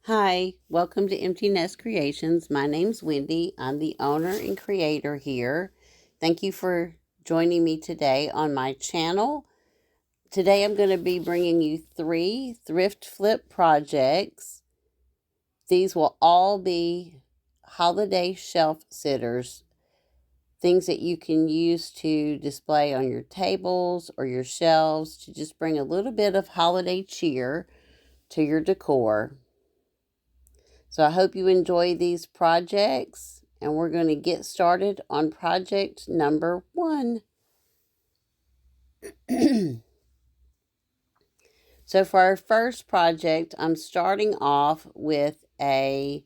Hi, welcome to Empty Nest Creations. My name's Wendy. I'm the owner and creator here. Thank you for joining me today on my channel. Today I'm going to be bringing you 3 thrift flip projects. These will all be holiday shelf sitters, things that you can use to display on your tables or your shelves to just bring a little bit of holiday cheer to your decor. So I hope you enjoy these projects, and we're going to get started on project number 1. So for our first project, I'm starting off with a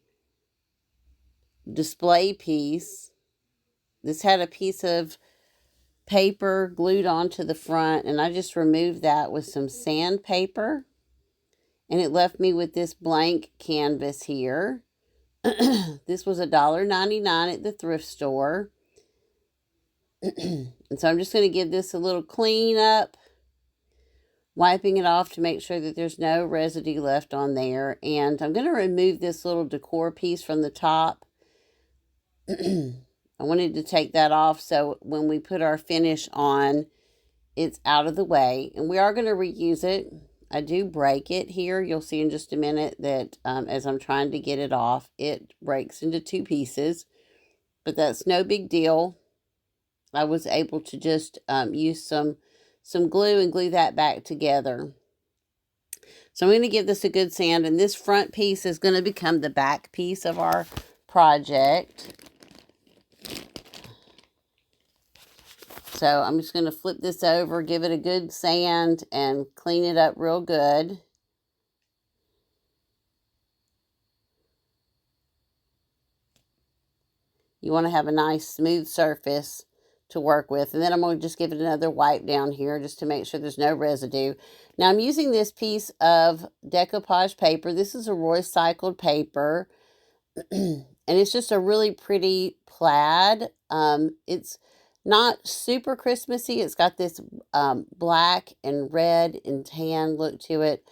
display piece. This had a piece of paper glued onto the front, and I just removed that with some sandpaper, and it left me with this blank canvas here. This was $1.99 at the thrift store. And so I'm just going to give this a little clean up, wiping it off to make sure that there's no residue left on there. And I'm going to remove this little decor piece from the top. I wanted to take that off so when we put our finish on, it's out of the way. And we are going to reuse it. I do break it here. You'll see in just a minute that as I'm trying to get it off, it breaks into 2 pieces. But that's no big deal. I was able to just use some glue and glue that back together. So I'm going to give this a good sand, and this front piece is going to become the back piece of our project. So I'm just going to flip this over, give it a good sand, and clean it up real good. You want to have a nice smooth surface to work with. And then I'm going to just give it another wipe down here just to make sure there's no residue. Now I'm using this piece of decoupage paper. This is a recycled paper. And it's just a really pretty plaid. It's not super Christmassy. It's got this black and red and tan look to it.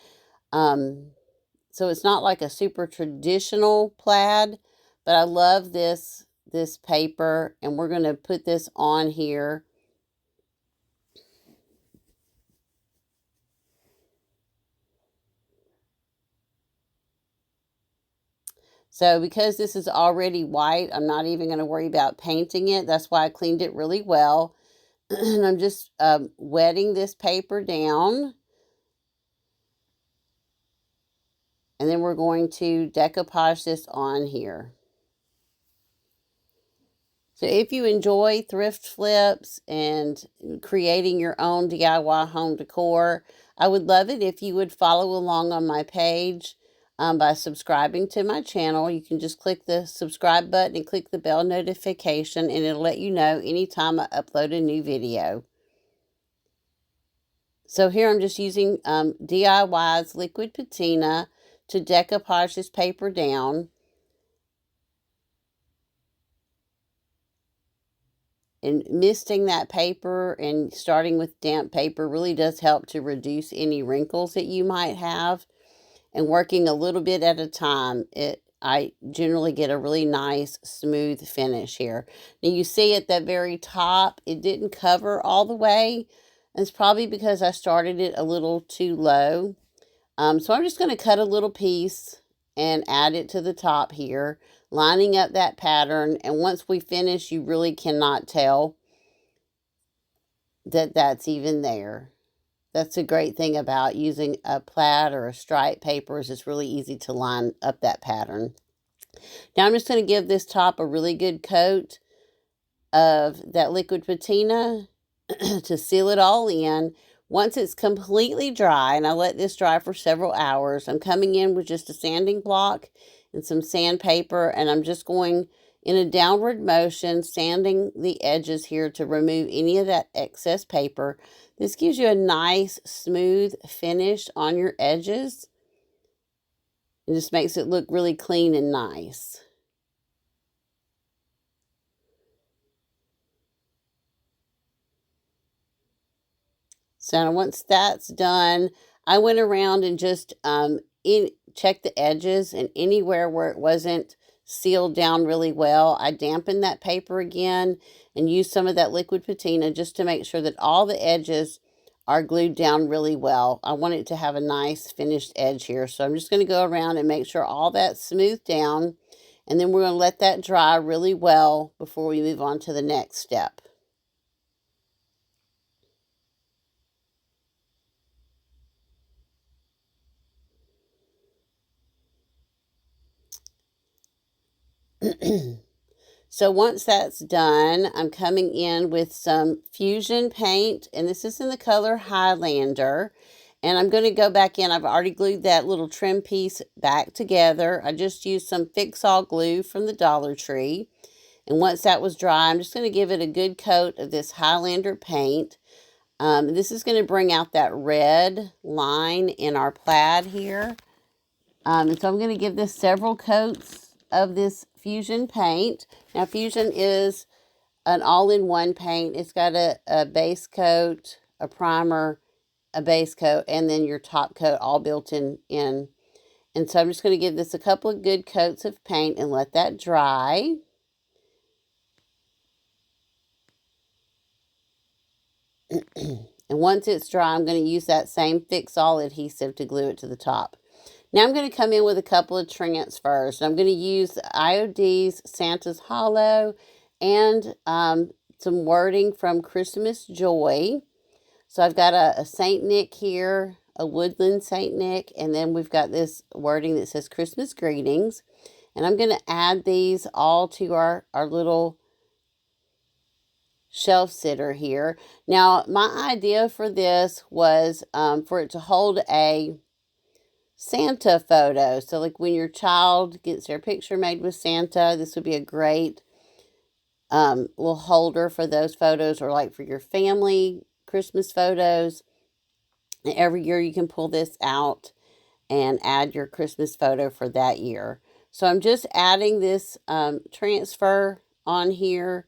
So it's not like a super traditional plaid, but I love this paper, and we're going to put this on here. So because this is already white, I'm not even going to worry about painting it. That's why I cleaned it really well. And I'm just wetting this paper down. And then we're going to decoupage this on here. So if you enjoy thrift flips and creating your own DIY home decor, I would love it if you would follow along on my page by subscribing to my channel. You can just click the subscribe button and click the bell notification, and it'll let you know anytime I upload a new video. So here I'm just using DIY's liquid patina to decoupage this paper down. And misting that paper and starting with damp paper really does help to reduce any wrinkles that you might have. And working a little bit at a time, I generally get a really nice smooth finish here. Now you see at that very top, it didn't cover all the way. And it's probably because I started it a little too low. So I'm just going to cut a little piece and add it to the top here, lining up that pattern. And once we finish, you really cannot tell that that's even there. That's a great thing about using a plaid or a stripe paper, is it's really easy to line up that pattern. Now I'm just going to give this top a really good coat of that liquid patina to seal it all in. Once it's completely dry, and I let this dry for several hours, I'm coming in with just a sanding block and some sandpaper, and I'm just going in a downward motion, sanding the edges here to remove any of that excess paper. This gives you a nice, smooth finish on your edges. It just makes it look really clean and nice. So once that's done, I went around and just check the edges, and anywhere where it wasn't sealed down really well, I dampened that paper again and used some of that liquid patina just to make sure that all the edges are glued down really well. I want it to have a nice finished edge here. So I'm just going to go around and make sure all that's smoothed down. And then we're going to let that dry really well before we move on to the next step. So once that's done, I'm coming in with some Fusion paint, and this is in the color Highlander. And I'm going to go back in. I've already glued that little trim piece back together. I just used some Fix-All glue from the Dollar Tree. And once that was dry, I'm just going to give it a good coat of this Highlander paint. This is going to bring out that red line in our plaid here. And so I'm going to give this several coats of this Fusion paint. Now, Fusion is an all-in-one paint. It's got a base coat, a primer, a base coat, and then your top coat all built in. And so I'm just going to give this a couple of good coats of paint and let that dry. And once it's dry, I'm going to use that same Fix-All adhesive to glue it to the top. Now I'm going to come in with a couple of transfers. I'm going to use IOD's Santa's Hollow and some wording from Christmas Joy. So I've got a Saint Nick here, a woodland Saint Nick, and then we've got this wording that says Christmas Greetings. And I'm going to add these all to our little shelf sitter here. Now, my idea for this was for it to hold a Santa photo. So like when your child gets their picture made with Santa, this would be a great little holder for those photos, or like for your family Christmas photos. And every year you can pull this out and add your Christmas photo for that year. So I'm just adding this transfer on here.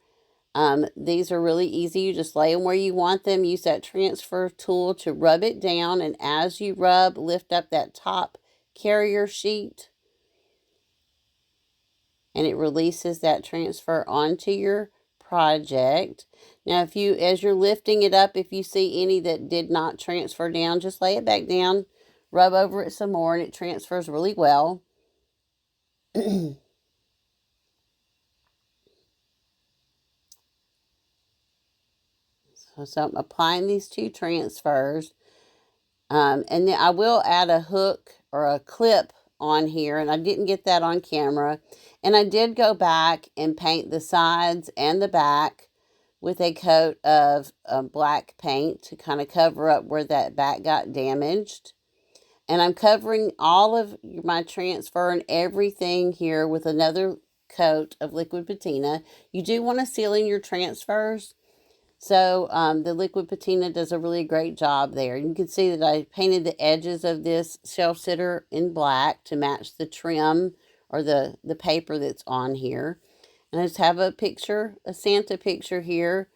These are really easy. You just lay them where you want them. Use that transfer tool to rub it down. And as you rub, lift up that top carrier sheet. And it releases that transfer onto your project. Now, as you're lifting it up, if you see any that did not transfer down, just lay it back down, rub over it some more, and it transfers really well. So I'm applying these two transfers. And then I will add a hook or a clip on here, and I didn't get that on camera. And I did go back and paint the sides and the back with a coat of black paint to kind of cover up where that back got damaged. And I'm covering all of my transfer and everything here with another coat of liquid patina. You do want to seal in your transfers. So the liquid patina does a really great job there. You can see that I painted the edges of this shelf sitter in black to match the trim or the paper that's on here. And I just have a picture, a Santa picture here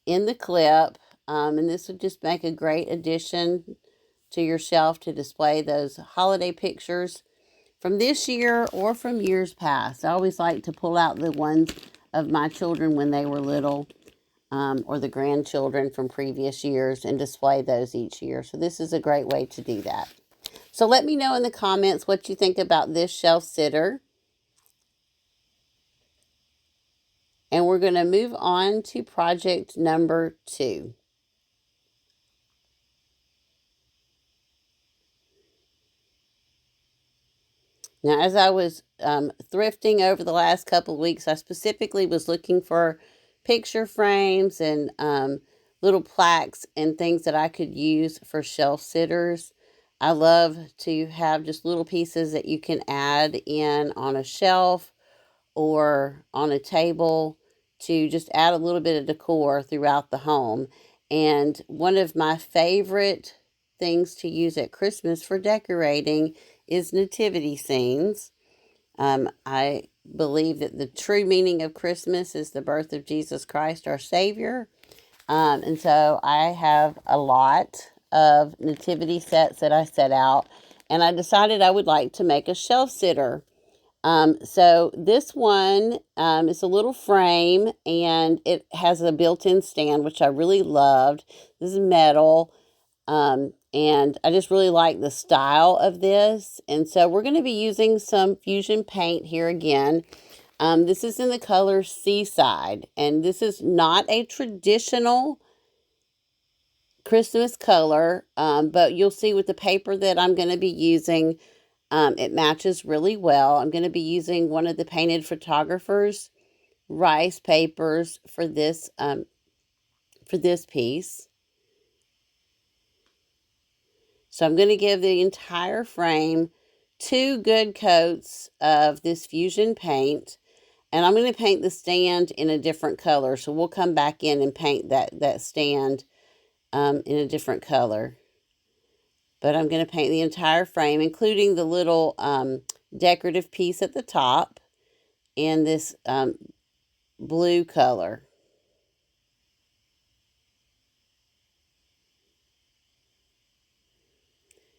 in the clip. And this would just make a great addition to your shelf to display those holiday pictures from this year or from years past. I always like to pull out the ones of my children when they were little. Or the grandchildren from previous years, and display those each year. So this is a great way to do that. So let me know in the comments what you think about this shelf sitter. And we're going to move on to project number 2. Now, as I was thrifting over the last couple of weeks, I specifically was looking for picture frames and little plaques and things that I could use for shelf sitters. I love to have just little pieces that you can add in on a shelf or on a table to just add a little bit of decor throughout the home. And one of my favorite things to use at Christmas for decorating is nativity scenes. I believe that the true meaning of Christmas is the birth of Jesus Christ, our Savior. And so I have a lot of nativity sets that I set out. and I decided I would like to make a shelf sitter. So this one is a little frame, and it has a built-in stand, which I really loved. This is metal, and I just really like the style of this. And so we're going to be using some Fusion paint here again. This is in the color Seaside, and this is not a traditional Christmas color, but you'll see with the paper that I'm going to be using, it matches really well. I'm going to be using one of the Painted Photographer's rice papers for this piece. So I'm going to give the entire frame 2 good coats of this Fusion paint, and I'm going to paint the stand in a different color. So we'll come back in and paint that stand in a different color. But I'm going to paint the entire frame, including the little decorative piece at the top in this blue color.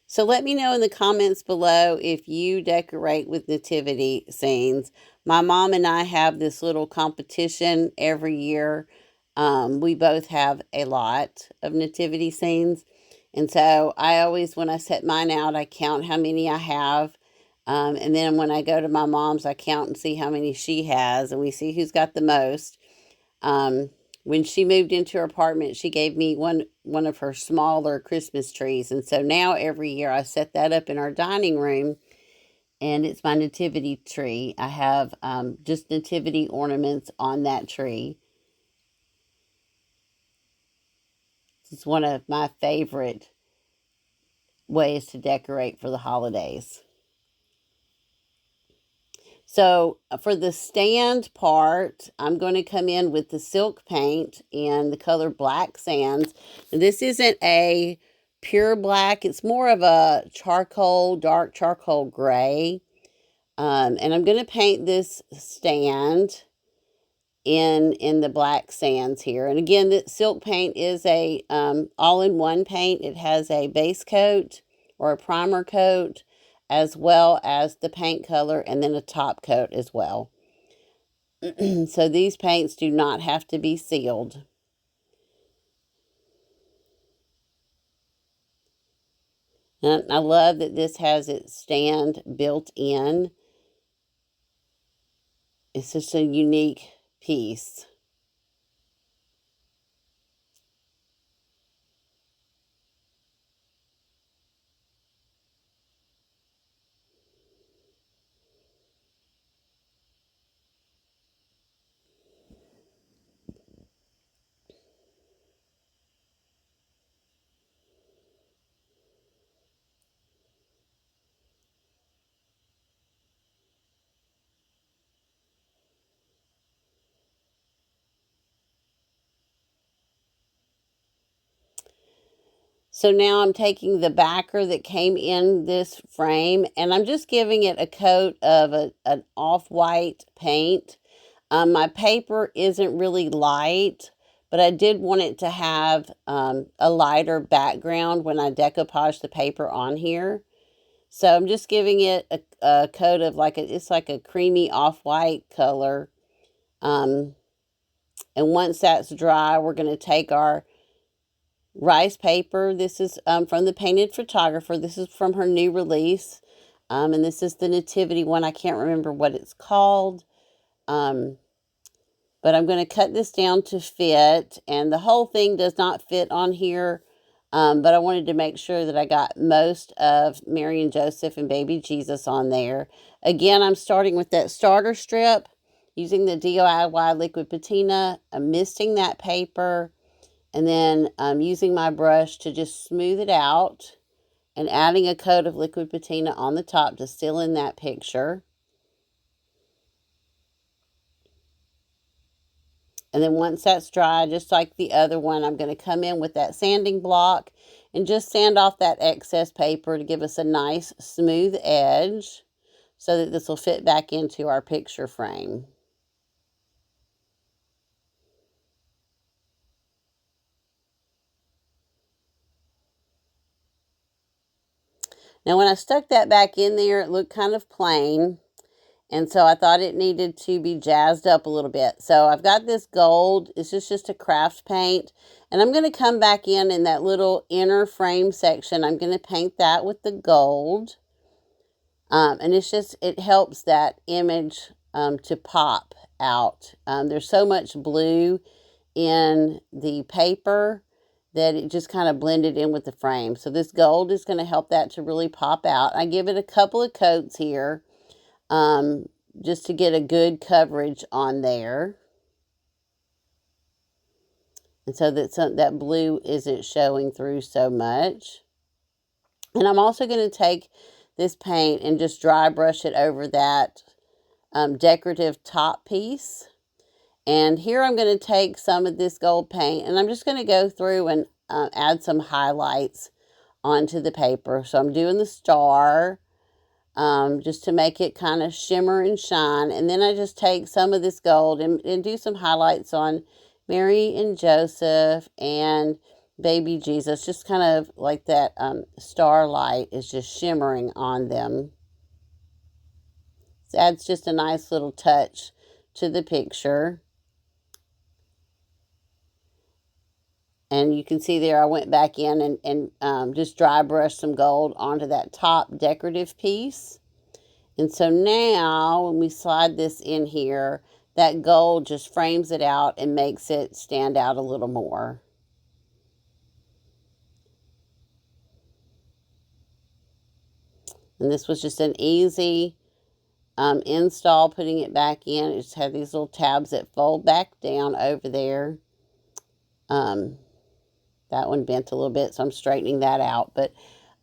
So let me know in the comments below if you decorate with nativity scenes. My mom and I have this little competition every year. We both have a lot of nativity scenes. And so I always, when I set mine out, I count how many I have. And then when I go to my mom's, I count and see how many she has. And we see who's got the most. When she moved into her apartment, she gave me one of her smaller Christmas trees. And so now every year I set that up in our dining room, and it's my nativity tree. I have just nativity ornaments on that tree. It's one of my favorite ways to decorate for the holidays. So for the stand part, I'm going to come in with the silk paint in the color Black Sands. And this isn't a pure black. It's more of a charcoal, dark charcoal gray. And I'm going to paint this stand in the Black Sands here. And again, the silk paint is a all-in-one paint. It has a base coat or a primer coat, as well as the paint color, and then a top coat as well. So these paints do not have to be sealed. And I love that this has its stand built in. It's just a unique piece. So now I'm taking the backer that came in this frame, and I'm just giving it a coat of an off-white paint. My paper isn't really light, but I did want it to have a lighter background when I decoupage the paper on here. So I'm just giving it a coat of it's like a creamy off-white color. And once that's dry, we're going to take our rice paper. This is from the Painted Photographer. This is from her new release. And this is the Nativity one. I can't remember what it's called. But I'm going to cut this down to fit. And the whole thing does not fit on here. But I wanted to make sure that I got most of Mary and Joseph and baby Jesus on there. Again, I'm starting with that starter strip using the DIY liquid patina. I'm misting that paper. And then I'm using my brush to just smooth it out and adding a coat of liquid patina on the top to seal in that picture. And then once that's dry, just like the other one, I'm going to come in with that sanding block and just sand off that excess paper to give us a nice smooth edge so that this will fit back into our picture frame. Now when I stuck that back in there, it looked kind of plain. And so I thought it needed to be jazzed up a little bit. So I've got this gold. It's just a craft paint. And I'm going to come back in that little inner frame section. I'm going to paint that with the gold. And it helps that image to pop out. There's so much blue in the paper that it just kind of blended in with the frame. So this gold is going to help that to really pop out. I give it a couple of coats here just to get a good coverage on there. And so that blue isn't showing through so much. And I'm also going to take this paint and just dry brush it over that decorative top piece. And here I'm going to take some of this gold paint and I'm just going to go through and add some highlights onto the paper. So I'm doing the star just to make it kind of shimmer and shine. And then I just take some of this gold and do some highlights on Mary and Joseph and baby Jesus. Just kind of like that starlight is just shimmering on them. It adds just a nice little touch to the picture. And you can see there I went back in and just dry brushed some gold onto that top decorative piece. And so now when we slide this in here, that gold just frames it out and makes it stand out a little more. And this was just an easy install, putting it back in. It just had these little tabs that fold back down over there. That one bent a little bit, so I'm straightening that out. But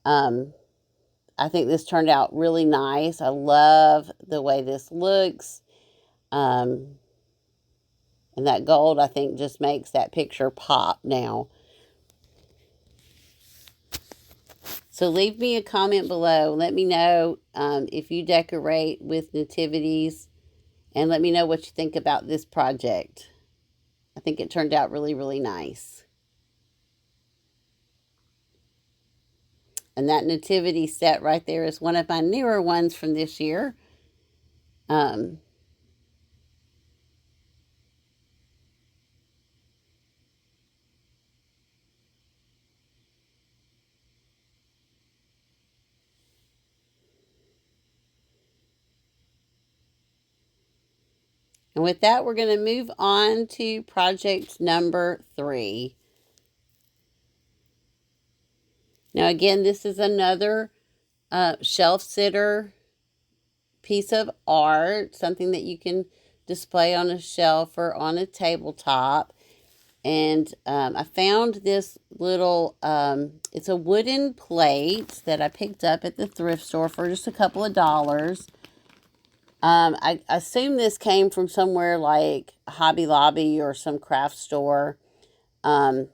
I think this turned out really nice. I love the way this looks. And that gold, I think, just makes that picture pop now. So leave me a comment below. Let me know if you decorate with nativities. And let me know what you think about this project. I think it turned out really, really nice. And that nativity set right there is one of my newer ones from this year. And with that, we're going to move on to project number 3. Now, again, this is another shelf sitter piece of art, something that you can display on a shelf or on a tabletop. And I found this little, it's a wooden plate that I picked up at the thrift store for just a couple of dollars. I assume this came from somewhere like Hobby Lobby or some craft store. But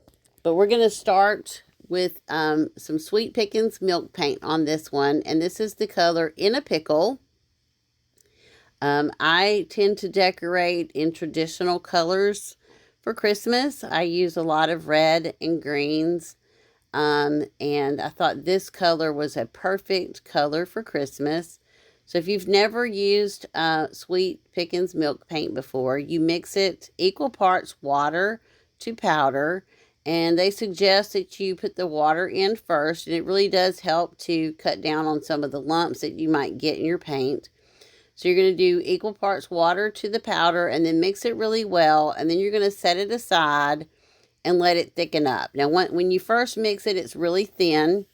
we're going to start with some Sweet Pickins milk paint on this one. And this is the color In a Pickle. I tend to decorate in traditional colors for Christmas. I use a lot of red and greens. And I thought this color was a perfect color for Christmas. So if you've never used Sweet Pickins milk paint before, you mix it equal parts water to powder. And they suggest that you put the water in first. And it really does help to cut down on some of the lumps that you might get in your paint. So you're going to do equal parts water to the powder and then mix it really well. And then you're going to set it aside and let it thicken up. Now, when you first mix it, it's really thin.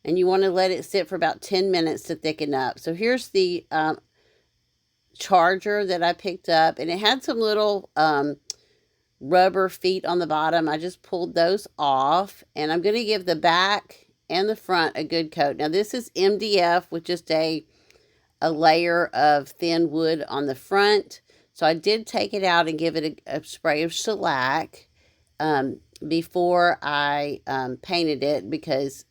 And you want to let it sit for about 10 minutes to thicken up. So here's the charger that I picked up. And it had some little rubber feet on the bottom. I just pulled those off. And I'm going to give the back and the front a good coat. Now, this is MDF with just a layer of thin wood on the front. So I did take it out and give it a spray of shellac before I painted it, because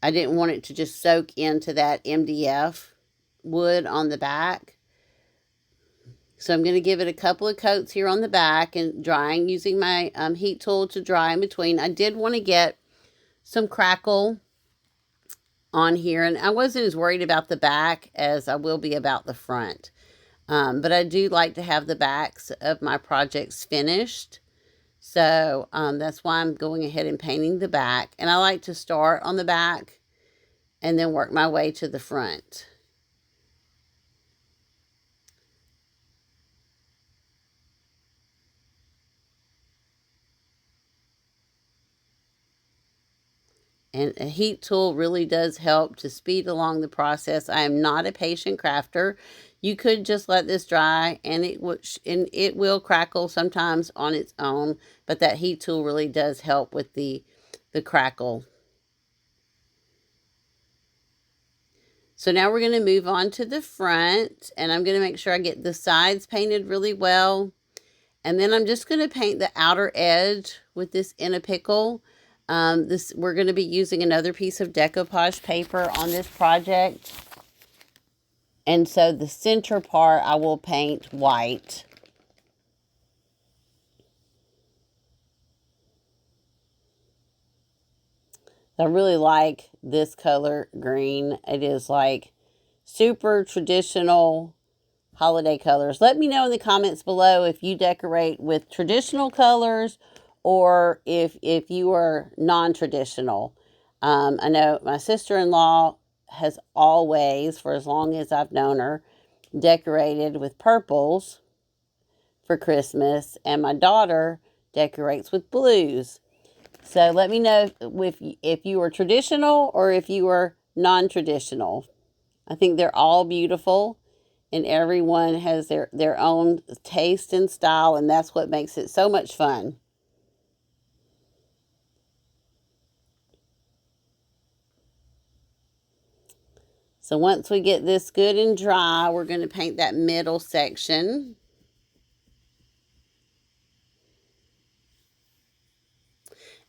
I didn't want it to just soak into that MDF wood on the back. So I'm going to give it a couple of coats here on the back and drying using my heat tool to dry in between. I did want to get some crackle on here, and I wasn't as worried about the back as I will be about the front. But I do like to have the backs of my projects finished. So that's why I'm going ahead and painting the back. And I like to start on the back and then work my way to the front. And a heat tool really does help to speed along the process. I am not a patient crafter. You could just let this dry and it will crackle sometimes on its own, but that heat tool really does help with the crackle. So now we're going to move on to the front, and I'm going to make sure I get the sides painted really well. And then I'm just going to paint the outer edge with this in a pickle. We're going to be using another piece of decoupage paper on this project. And so the center part I will paint white. I really like this color green. It is like super traditional holiday colors. Let me know in the comments below if you decorate with traditional colors or if you are non-traditional. I know my sister-in-law has always, for as long as I've known her, decorated with purples for Christmas, and my daughter decorates with blues. So let me know if you are traditional or if you are non-traditional. I think they're all beautiful, and everyone has their own taste and style, and that's what makes it so much fun. So once we get this good and dry, we're going to paint that middle section.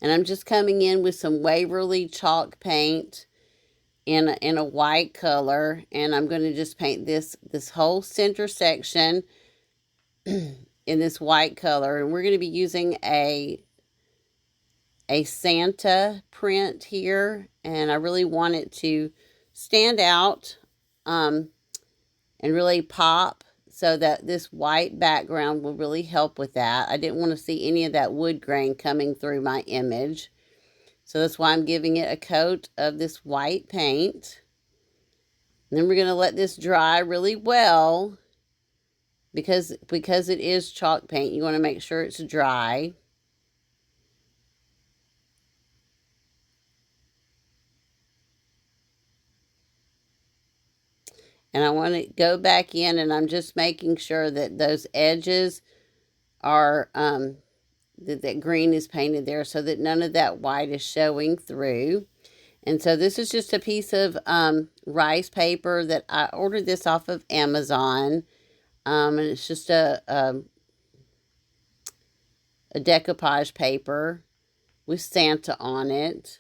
And I'm just coming in with some Waverly chalk paint in a white color, and I'm going to just paint this whole center section in this white color. And we're going to be using a Santa print here, and I really want it to stand out and really pop, so that this white background will really help with that. I didn't want to see any of that wood grain coming through my image. So that's why I'm giving it a coat of this white paint. And then we're going to let this dry really well, because it is chalk paint. You want to make sure it's dry. And I want to go back in, and I'm just making sure that those edges are, that green is painted there, so that none of that white is showing through. And so this is just a piece of rice paper that I ordered this off of Amazon. And it's just a decoupage paper with Santa on it.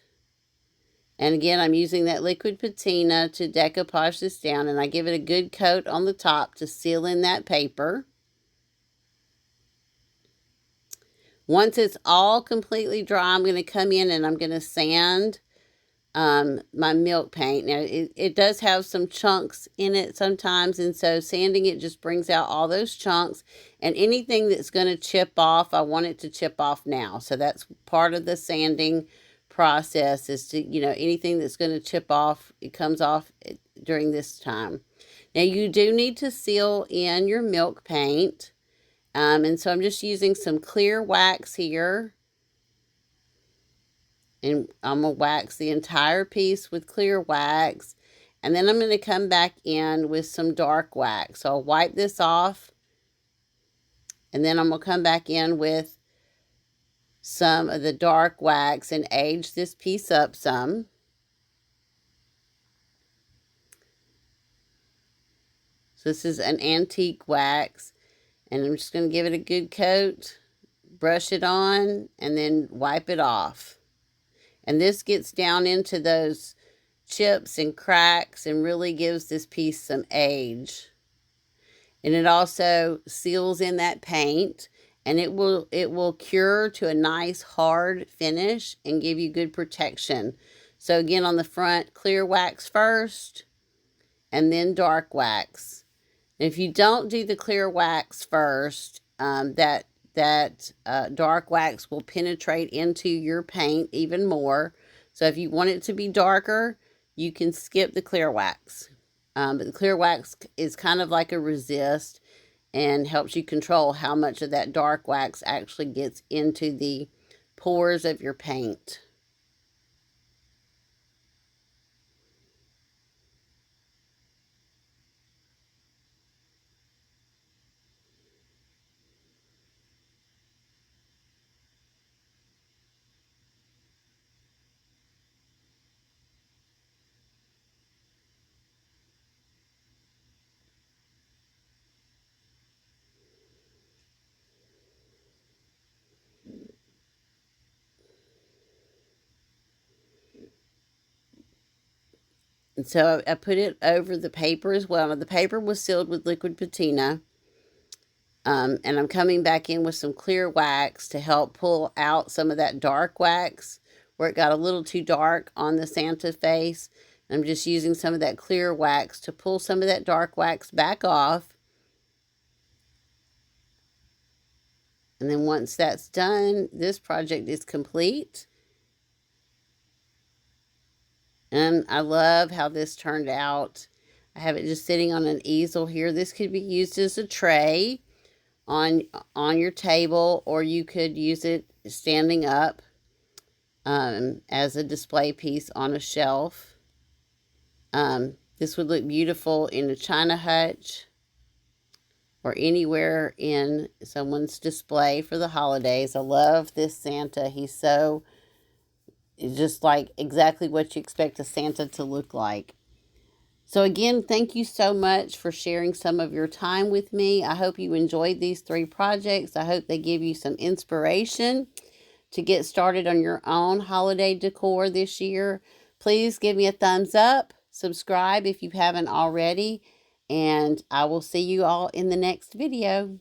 And again, I'm using that liquid patina to decoupage this down, and I give it a good coat on the top to seal in that paper. Once it's all completely dry, I'm going to come in and I'm going to sand my milk paint. Now, it does have some chunks in it sometimes, and so sanding it just brings out all those chunks. And anything that's going to chip off, I want it to chip off now. So that's part of the sanding process, is to, anything that's going to chip off, it comes off during this time. Now, you do need to seal in your milk paint. And so I'm just using some clear wax here. And I'm going to wax the entire piece with clear wax. And then I'm going to come back in with some dark wax. So I'll wipe this off. And then I'm going to come back in with some of the dark wax and age this piece up some. So this is an antique wax. And I'm just going to give it a good coat, brush it on, and then wipe it off. And this gets down into those chips and cracks and really gives this piece some age. And it also seals in that paint, and it will cure to a nice hard finish and give you good protection. So again, on the front, clear wax first and then dark wax. If you don't do the clear wax first, that dark wax will penetrate into your paint even more. So if you want it to be darker, you can skip the clear wax. But the clear wax is kind of like a resist and helps you control how much of that dark wax actually gets into the pores of your paint. And so I put it over the paper as well. Now, the paper was sealed with liquid patina. And I'm coming back in with some clear wax to help pull out some of that dark wax where it got a little too dark on the Santa face. And I'm just using some of that clear wax to pull some of that dark wax back off. And then once that's done, this project is complete. And I love how this turned out. I have it just sitting on an easel here. This could be used as a tray on your table, or you could use it standing up as a display piece on a shelf. This would look beautiful in a china hutch or anywhere in someone's display for the holidays. I love this Santa. He's just like exactly what you expect a Santa to look like. So again, thank you so much for sharing some of your time with me. I hope you enjoyed these 3 projects. I hope they give you some inspiration to get started on your own holiday decor this year. Please give me a thumbs up, subscribe if you haven't already, and I will see you all in the next video.